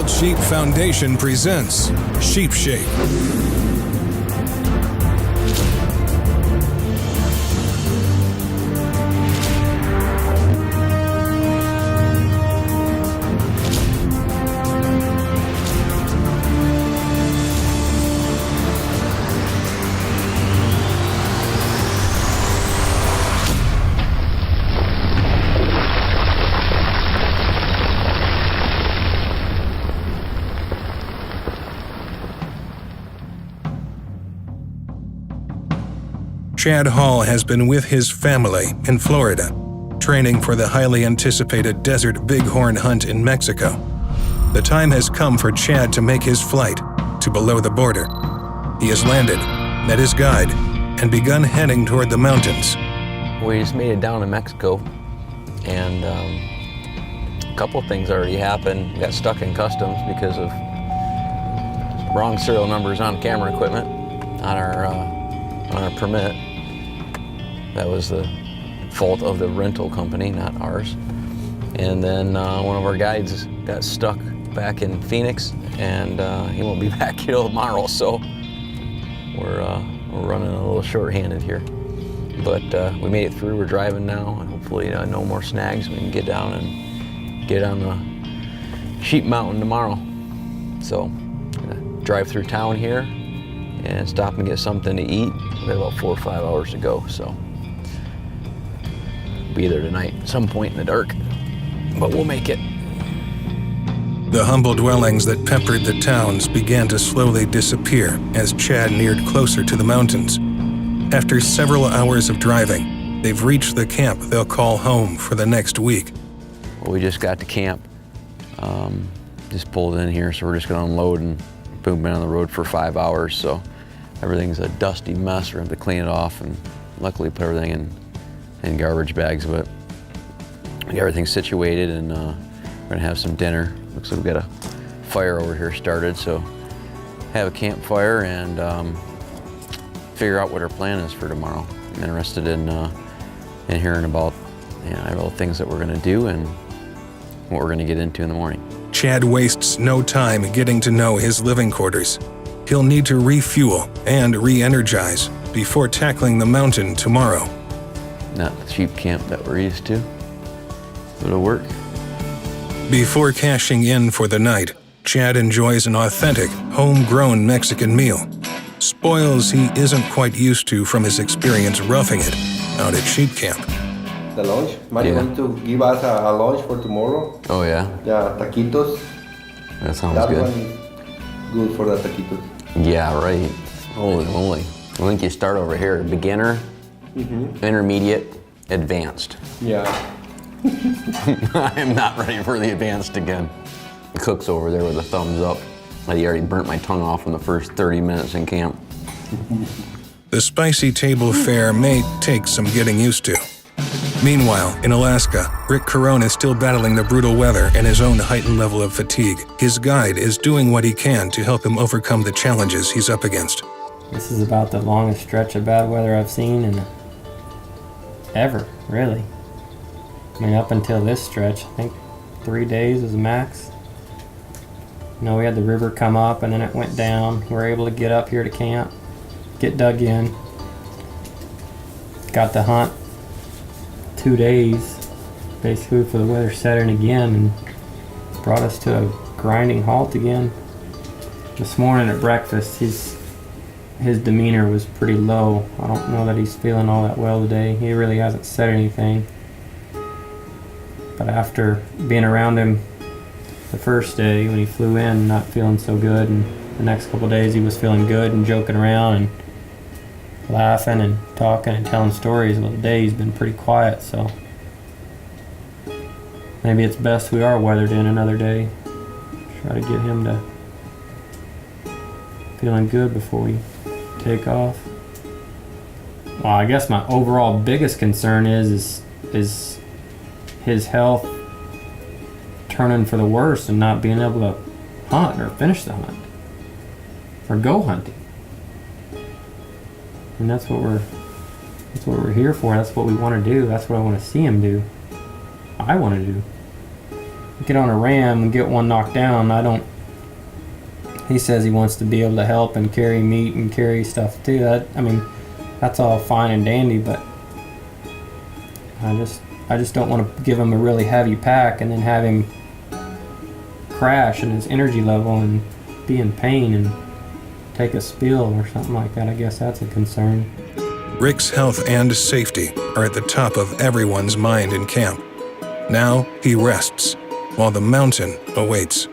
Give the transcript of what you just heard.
Wild Sheep Foundation presents Sheep Shape. Chad Hall has been with his family in Florida, training for the highly anticipated desert bighorn hunt in Mexico. The time has come for Chad to make his flight to below the border. He has landed, met his guide, and begun heading toward the mountains. We just made it down to Mexico, and a couple of things already happened. We got stuck in customs because of wrong serial numbers on camera equipment on our permit. That was the fault of the rental company, not ours. And then one of our guides got stuck back in Phoenix, and he won't be back till tomorrow. So we're running a little short-handed here. But we made it through. We're driving now, and hopefully no more snags. We can get down and get on the Sheep Mountain tomorrow. So gonna drive through town here and stop and get something to eat. We got about 4 or 5 hours to go, so be there tonight at some point in the dark, but we'll make it. The humble dwellings that peppered the towns began to slowly disappear as Chad neared closer to the mountains. After several hours of driving, they've reached the camp they'll call home for the next week. Well, we just got to camp, just pulled in here, so we're just gonna unload and boom, been on the road for 5 hours, so everything's a dusty mess. We're gonna have to clean it off, and luckily put everything in garbage bags, but we got everything situated, and we're gonna have some dinner. Looks like we got a fire over here started, so have a campfire and figure out what our plan is for tomorrow. I'm interested in hearing about all the things that we're gonna do and what we're gonna get into in the morning. Chad wastes no time getting to know his living quarters. He'll need to refuel and re-energize before tackling the mountain tomorrow. Not the sheep camp that we're used to, but it'll work. Before cashing in for the night, Chad enjoys an authentic, homegrown Mexican meal. Spoils he isn't quite used to from his experience roughing it out at sheep camp. The lunch? Mario going to give us a lunch for tomorrow. Oh yeah? Yeah, taquitos. That sounds That good. one is good for the taquitos. Yeah, right. Holy moly. I think you start over here, beginner, intermediate, advanced. Yeah. I am not ready for the advanced again. The cook's over there with a thumbs up. He already burnt my tongue off in the first 30 minutes in camp. The spicy table fare may take some getting used to. Meanwhile, in Alaska, Rick Caron is still battling the brutal weather and his own heightened level of fatigue. His guide is doing what he can to help him overcome the challenges he's up against. This is about the longest stretch of bad weather I've seen in ever, really. I mean, up until this stretch, I think 3 days was the max. You know, we had the river come up and then it went down. We were able to get up here to camp, get dug in. Got the hunt 2 days, basically, for the weather setting again, and brought us to a grinding halt again. This morning at breakfast, his demeanor was pretty low. I don't know that he's feeling all that well today. He really hasn't said anything. But after being around him the first day when he flew in, not feeling so good, and the next couple days he was feeling good and joking around and laughing and talking and telling stories. Well, today he's been pretty quiet, so maybe it's best we are weathered in another day. Try to get him to feeling good before we take off. Well, I guess my overall biggest concern is his health turning for the worse and not being able to hunt or finish the hunt or go hunting. And that's what we're here for. That's what we want to do. That's what I want to see him do. I want to do. Get on a ram and get one knocked down. I don't he says he wants to be able to help and carry meat and carry stuff too. That's all fine and dandy, but I just don't want to give him a really heavy pack and then have him crash in his energy level and be in pain and take a spill or something like that. I guess that's a concern. Rick's health and safety are at the top of everyone's mind in camp. Now he rests, while the mountain awaits.